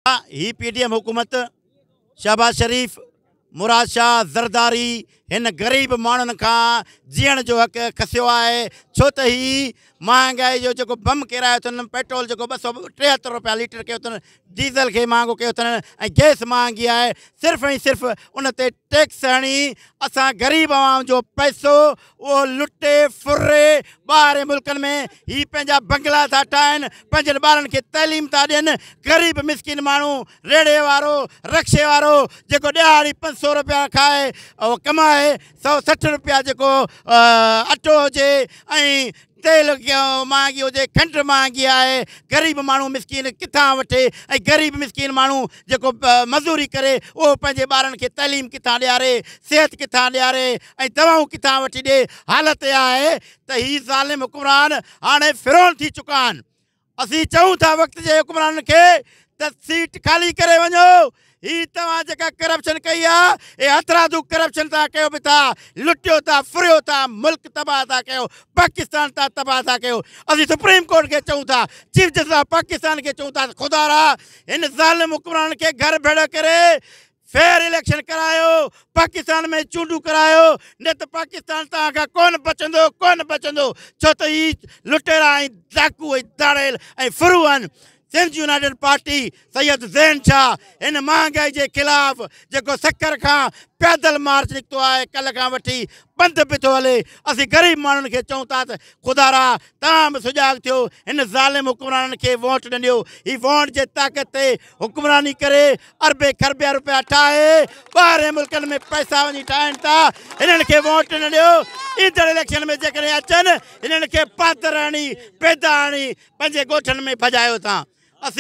ही पीटीएम हुकूमत शहबाज शरीफ, मुराद शाह, ज़रदारी इन गरीब माण्हुनि खां जीअण जो हक़ खसियो आहे। छो त ही महांगाई जो जो बम किरायो अथनि, पेट्रोल जो 273 रुपया लीटर कयो अथनि, डीज़ल खे महांगो कयो अथनि ऐं गैस महांगी आहे। सिर्फ़ु ऐं सिर्फ़ु उन ते टैक्स हणी असां ग़रीब आवाम जो पैसो उहो लुटे फुरे ॿाहिरि मुल्कनि में ही पंहिंजा बंगला था ठाहिनि, पंहिंजनि ॿारनि खे तइलीम था ॾियनि। ग़रीब मिसकिन माण्हू, रेड़े वारो, रक्शे वारो जेको ॾियारी 500 रुपया खाए उहो कमाए 160 रुपया जेको अटो हुजे ऐं तेल महांगी हुजे, खंड महांगी आहे। ग़रीब माण्हू मिसकिन किथां वठे ऐं ग़रीब मिसकिन माण्हू जेको मज़ूरी करे उहो पंहिंजे ॿारनि खे तइलीम किथां ॾियारे, सिहत किथां ॾियारे ऐं दवाऊं किथां वठी ॾिए। हालत इहा आहे त ही ज़ालिम हुकुमरान हाणे फिरौन थी चुका आहिनि। असीं चऊं था वक़्त जे हुकुमराननि खे त सीट खाली करे वञो। ही तव्हां जेका करप्शन कई आहे, हे हथरादू करप्शन था कयो बि था, लुटियो था, फुरियो था, मुल्क तबाह था कयो, पाकिस्तान था तबाह था कयो। असीं सुप्रीम कोर्ट खे चऊं था, चीफ जस्टिस ऑफ पाकिस्तान खे चऊं था, खुदा रा इन ज़ालिम हुकुमरान खे घर भेड़ करे फेयर इलेक्शन करायो, पाकिस्तान में चूंडू करायो, न त पाकिस्तान तव्हां खां कोन बचंदो। छो त ही लुटेरा ऐं डाकू ऐं दाड़ेल ऐं फुरू आहिनि। सिंध यूनाइटेड पार्टी सैयद ज़ैन शाह इन महांगाई के खिलाफ़ जेको सकर खां पैदल मार्च निकितो आहे, कल खां वठी बंदि बि थो हले। असीं ग़रीब माण्हुनि खे चऊं था त खुदा रा तव्हां बि सुजाॻ थियो, हिन ज़ालिम हुकुमराननि खे वोट न ॾियो। ही वोट जे ताक़त ते हुकुमरानी करे अरबे खरबे रुपया ठाहे ॿाहिरि मुल्कनि में पैसा वञी ठाहिनि था। हिननि खे वोट न ॾियो। ईंदड़ इलेक्शन में जेकॾहिं अचनि हिननि खे पातर हणी, पैदा हणी पंहिंजे ॻोठनि में भॼायो था। असीं